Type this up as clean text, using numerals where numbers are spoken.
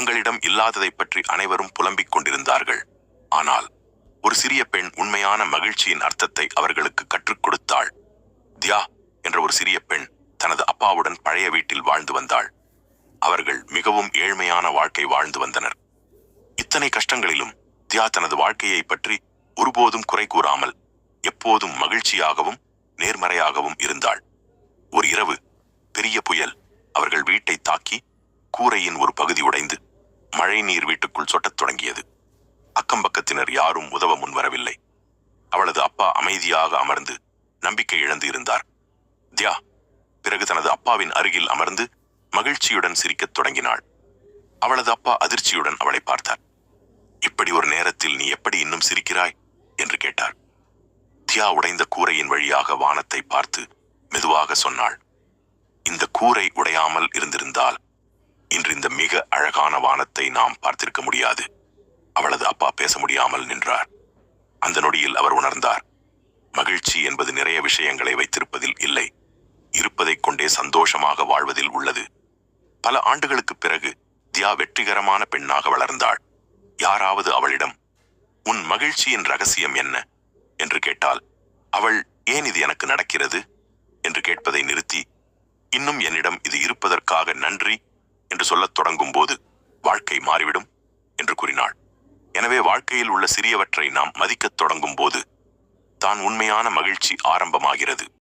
தங்களிடம் இல்லாததை பற்றி அனைவரும் புலம்பிக் கொண்டிருந்தார்கள். ஆனால் ஒரு சிறிய பெண் உண்மையான மகிழ்ச்சியின் அர்த்தத்தை அவர்களுக்கு கற்றுக் கொடுத்தாள். தியா என்ற ஒரு சிறிய பெண் தனது அப்பாவுடன் பழைய வீட்டில் வாழ்ந்து வந்தாள். அவர்கள் மிகவும் ஏழ்மையான வாழ்க்கை வாழ்ந்து வந்தனர். இத்தனை கஷ்டங்களிலும் தியா தனது வாழ்க்கையை பற்றி ஒருபோதும் குறை கூறாமல் எப்போதும் மகிழ்ச்சியாகவும் நேர்மறையாகவும் இருந்தாள். ஒரு இரவு பெரிய புயல் அவர்கள் வீட்டை தாக்கி கூரையின் ஒரு பகுதி உடைந்து மழை நீர் வீட்டுக்குள் சொட்டத் தொடங்கியது. அக்கம்பக்கத்தினர் யாரும் உதவ முன்வரவில்லை. அவளது அப்பா அமைதியாக அமர்ந்து நம்பிக்கை இழந்து இருந்தார். தியா பிறகு தனது அப்பாவின் அருகில் அமர்ந்து மகிழ்ச்சியுடன் சிரிக்கத் தொடங்கினாள். அவளது அப்பா அதிர்ச்சியுடன் அவளை பார்த்தார். இப்படி ஒரு நேரத்தில் நீ எப்படி இன்னும் சிரிக்கிறாய் என்று கேட்டார். தியா உடைந்த கூரையின் வழியாக வானத்தை பார்த்து மெதுவாக சொன்னாள், இந்த கூரை உடையாமல் இருந்திருந்தால் இன்று இந்த மிக அழகான வானத்தை நாம் பார்த்திருக்க முடியாது. அவளது அப்பா பேச முடியாமல் நின்றார். அந்த நொடியில் அவர் உணர்ந்தார், மகிழ்ச்சி என்பது நிறைய விஷயங்களை வைத்திருப்பதில் இல்லை, இருப்பதைக் கொண்டே சந்தோஷமாக வாழ்வதில் உள்ளது. பல ஆண்டுகளுக்கு பிறகு தியா வெற்றிகரமான பெண்ணாக வளர்ந்தாள். யாராவது அவளிடம் உன் மகிழ்ச்சியின் ரகசியம் என்ன என்று கேட்டால் அவள் ஏன் இது எனக்கு நடக்கிறது என்று கேட்பதை நிறுத்தி இன்னும் என்னிடம் இது இருப்பதற்காக நன்றி என்று சொல்லத் தொடங்கும் போது வாழ்க்கை மாறிவிடும் என்று கூறினாள். எனவே வாழ்க்கையில் உள்ள சிறியவற்றை நாம் மதிக்கத் தொடங்கும் போது தான் உண்மையான மகிழ்ச்சி ஆரம்பமாகிறது.